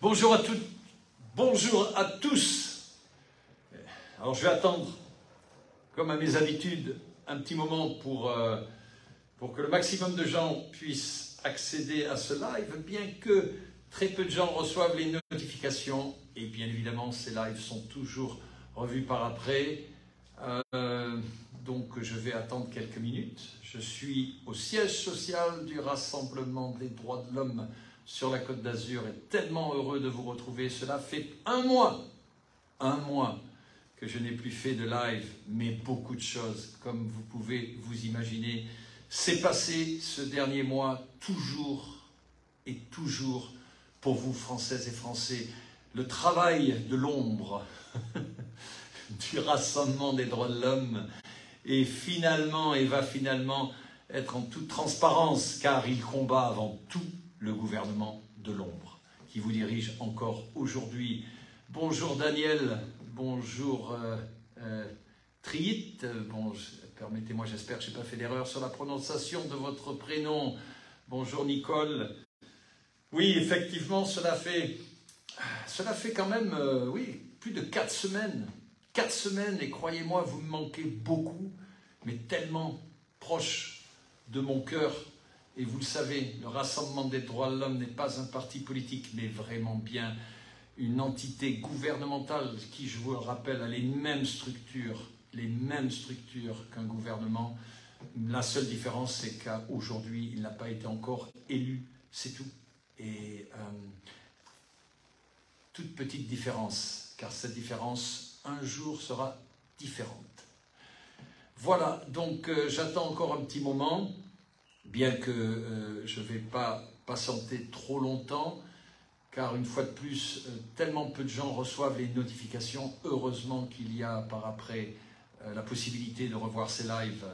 Bonjour à toutes, bonjour à tous. Alors je vais attendre, comme à mes habitudes, un petit moment pour que le maximum de gens puissent accéder à ce live, bien que très peu de gens reçoivent les notifications. Et bien évidemment, ces lives sont toujours revus par après. Donc je vais attendre quelques minutes. Je suis au siège social du Rassemblement des droits de l'homme sur la Côte d'Azur et tellement heureux de vous retrouver. Cela fait un mois que je n'ai plus fait de live, mais beaucoup de choses, comme vous pouvez vous imaginer, s'est passé ce dernier mois, toujours et toujours pour vous, Françaises et Français. Le travail de l'ombre du Rassemblement des droits de l'homme est finalement et va finalement être en toute transparence, car il combat avant tout le gouvernement de l'ombre qui vous dirige encore aujourd'hui. Bonjour Daniel, bonjour Triit, bon, permettez-moi, j'espère que je n'ai pas fait d'erreur sur la prononciation de votre prénom. Bonjour Nicole. Oui, effectivement, cela fait quand même, oui, plus de 4 semaines. 4 semaines, et croyez-moi, vous me manquez beaucoup, mais tellement proche de mon cœur. Et vous le savez, le Rassemblement des droits de l'homme n'est pas un parti politique, mais vraiment bien une entité gouvernementale qui, je vous le rappelle, a les mêmes structures qu'un gouvernement. La seule différence, c'est qu'aujourd'hui, il n'a pas été encore élu, c'est tout. Et toute petite différence, car cette différence, un jour, sera différente. Voilà, donc j'attends encore un petit moment, bien que je ne vais pas patienter trop longtemps, car une fois de plus, tellement peu de gens reçoivent les notifications. Heureusement qu'il y a par après la possibilité de revoir ces lives.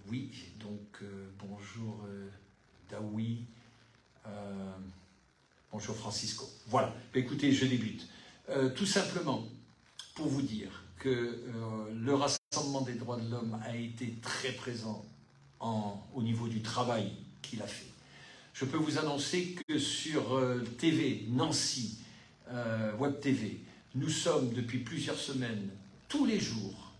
Oui, donc bonjour Daoui, bonjour Francisco. Voilà, écoutez, je débute. Tout simplement pour vous dire que le Rassemblement des droits de l'homme a été très présent au niveau du travail qu'il a fait. Je peux vous annoncer que sur TV, Nancy, Web TV, nous sommes depuis plusieurs semaines, tous les jours,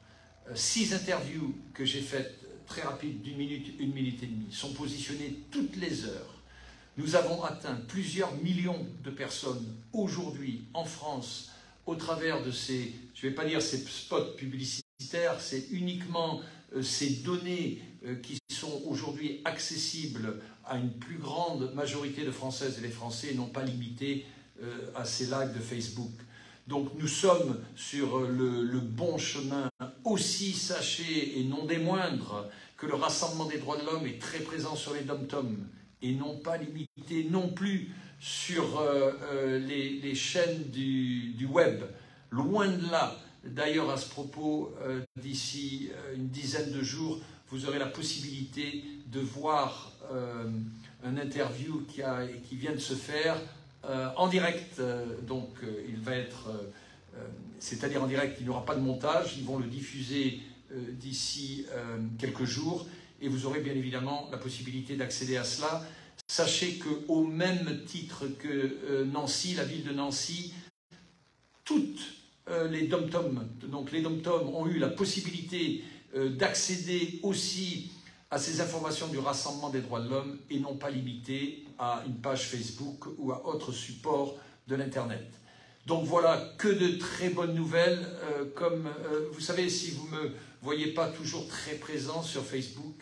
6 interviews que j'ai faites, très rapides, d'1 minute, 1 minute et demie, sont positionnées toutes les heures. Nous avons atteint plusieurs millions de personnes aujourd'hui en France au travers de ces, je ne vais pas dire ces spots publicitaires, c'est uniquement ces données qui sont aujourd'hui accessibles à une plus grande majorité de Françaises et de Français et non pas limitées à ces lives de Facebook. Donc nous sommes sur le bon chemin. Aussi, sachez, et non des moindres, que le Rassemblement des droits de l'homme est très présent sur les dom-toms et non pas limité non plus sur les chaînes du web. Loin de là. D'ailleurs, à ce propos, d'ici une dizaine de jours, vous aurez la possibilité de voir un interview qui vient de se faire en direct. Donc, il va être, c'est-à-dire en direct, il n'y aura pas de montage. Ils vont le diffuser d'ici quelques jours et vous aurez bien évidemment la possibilité d'accéder à cela. Sachez qu'au même titre que Nancy, la ville de Nancy, toutes les dom-toms, donc les dom-toms ont eu la possibilité d'accéder aussi à ces informations du Rassemblement des droits de l'homme et non pas limitées à une page Facebook ou à autre support de l'Internet. Donc voilà, que de très bonnes nouvelles. Vous savez, si vous ne me voyez pas toujours très présent sur Facebook,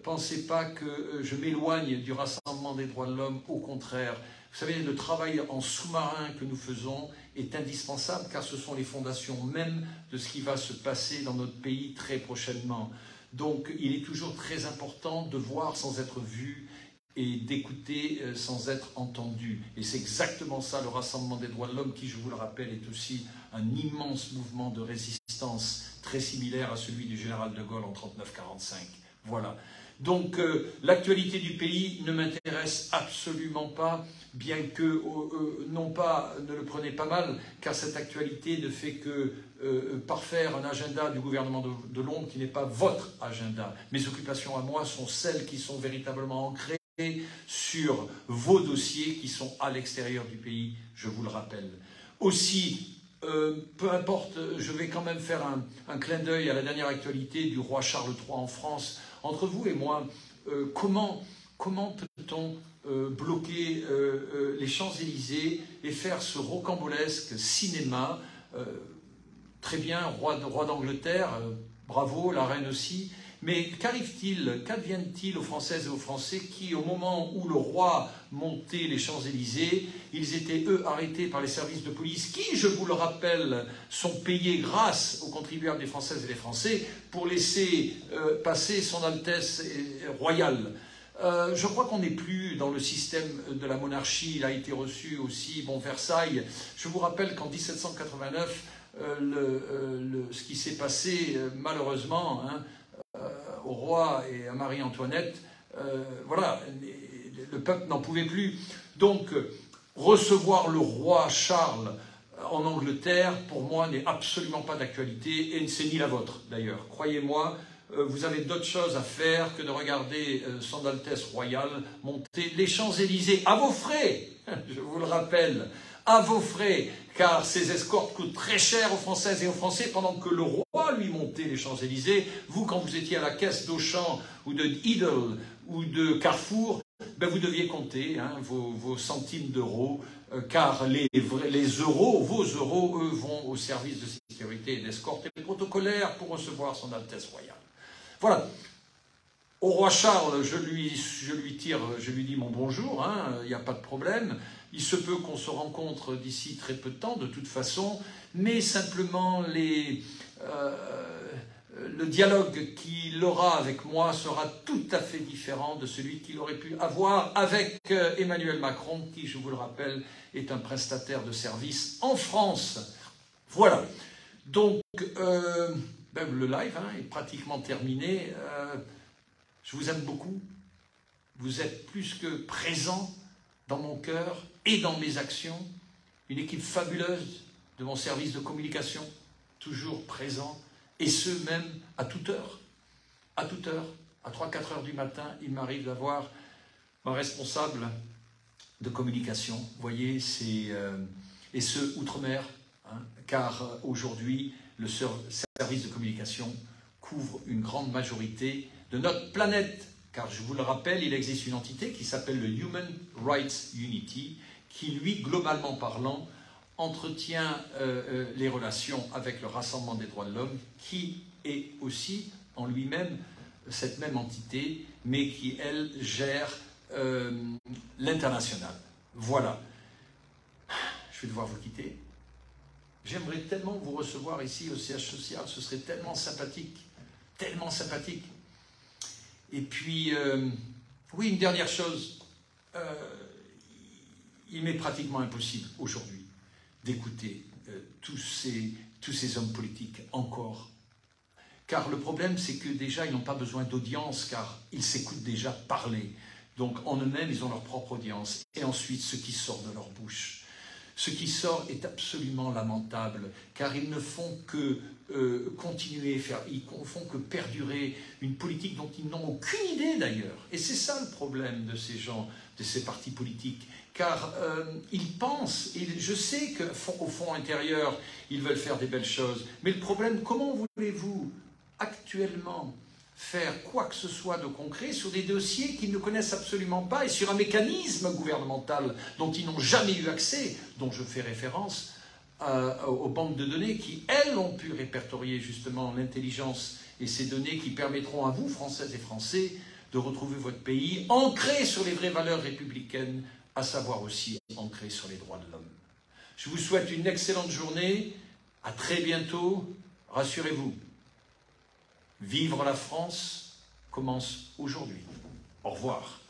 pensez pas que je m'éloigne du Rassemblement des droits de l'homme, au contraire. Vous savez, le travail en sous-marin que nous faisons est indispensable car ce sont les fondations même de ce qui va se passer dans notre pays très prochainement. Donc il est toujours très important de voir sans être vu et d'écouter sans être entendu. Et c'est exactement ça, le Rassemblement des droits de l'homme qui, je vous le rappelle, est aussi un immense mouvement de résistance très similaire à celui du général de Gaulle en 39-45. Voilà. Donc l'actualité du pays ne m'intéresse absolument pas, bien que, non pas, ne le prenez pas mal, car cette actualité ne fait que parfaire un agenda du gouvernement de l'ombre qui n'est pas votre agenda. Mes occupations à moi sont celles qui sont véritablement ancrées sur vos dossiers qui sont à l'extérieur du pays, je vous le rappelle. Aussi, peu importe, je vais quand même faire un clin d'œil à la dernière actualité du roi Charles III en France. Entre vous et moi, comment peut-on bloquer les Champs-Élysées et faire ce rocambolesque cinéma? Très bien, roi d'Angleterre, bravo, la reine aussi. Mais qu'arrive-t-il, qu'advienne-t-il aux Françaises et aux Français qui, au moment où le roi montait les Champs-Élysées, ils étaient, eux, arrêtés par les services de police qui, je vous le rappelle, sont payés grâce aux contribuables des Françaises et des Français pour laisser passer son Altesse royale. Je crois qu'on n'est plus dans le système de la monarchie. Il a été reçu aussi, bon, Versailles. Je vous rappelle qu'en 1789, ce qui s'est passé, malheureusement, hein, au roi et à Marie-Antoinette, voilà, le peuple n'en pouvait plus. Donc, recevoir le roi Charles en Angleterre, pour moi, n'est absolument pas d'actualité, et c'est ni la vôtre, d'ailleurs. Croyez-moi, vous avez d'autres choses à faire que de regarder son Altesse royale monter les Champs-Élysées à vos frais, je vous le rappelle, à vos frais, car ces escortes coûtent très cher aux Françaises et aux Français, pendant que le roi lui montait les Champs-Élysées. Vous, quand vous étiez à la caisse d'Auchan ou de Lidl ou de Carrefour, ben vous deviez compter hein, vos centimes d'euros, car les euros, vos euros, eux, vont au service de sécurité et d'escorte et protocolaire pour recevoir son Altesse royale. Voilà. Au roi Charles, je lui dis mon bonjour, hein, il n'y a pas de problème. Il se peut qu'on se rencontre d'ici très peu de temps, de toute façon, mais simplement le dialogue qu'il aura avec moi sera tout à fait différent de celui qu'il aurait pu avoir avec Emmanuel Macron, qui, je vous le rappelle, est un prestataire de service en France. Voilà. Donc, le live hein, est pratiquement terminé. Je vous aime beaucoup. Vous êtes plus que présents dans mon cœur et dans mes actions. Une équipe fabuleuse de mon service de communication, toujours présent, et ce même à toute heure. À toute heure, à 3-4 heures du matin, il m'arrive d'avoir un responsable de communication. Vous voyez, et ce, outre-mer, hein, car aujourd'hui, le service de communication couvre une grande majorité de notre planète. Car je vous le rappelle, il existe une entité qui s'appelle le Human Rights Unity, qui, lui, globalement parlant, entretient les relations avec le Rassemblement des droits de l'homme, qui est aussi en lui-même cette même entité, mais qui, elle, gère l'international. Voilà. Je vais devoir vous quitter. J'aimerais tellement vous recevoir ici au siège social, ce serait tellement sympathique, tellement sympathique. Et puis, oui, une dernière chose, il m'est pratiquement impossible aujourd'hui d'écouter tous ces hommes politiques encore. Car le problème, c'est que déjà, ils n'ont pas besoin d'audience, car ils s'écoutent déjà parler. Donc, en eux-mêmes, ils ont leur propre audience. Et ensuite, ce qui sort de leur bouche. Ce qui sort est absolument lamentable, car ils ne font que continuer, ils ne font que perdurer une politique dont ils n'ont aucune idée d'ailleurs. Et c'est ça le problème de ces gens, de ces partis politiques, car ils pensent, et je sais qu'au fond intérieur, ils veulent faire des belles choses, mais le problème, comment voulez-vous actuellement faire quoi que ce soit de concret sur des dossiers qu'ils ne connaissent absolument pas et sur un mécanisme gouvernemental dont ils n'ont jamais eu accès, dont je fais référence aux banques de données qui, elles, ont pu répertorier justement l'intelligence et ces données qui permettront à vous, Françaises et Français, de retrouver votre pays ancré sur les vraies valeurs républicaines, à savoir aussi ancré sur les droits de l'homme. Je vous souhaite une excellente journée, à très bientôt, rassurez-vous. Vivre la France commence aujourd'hui. Au revoir.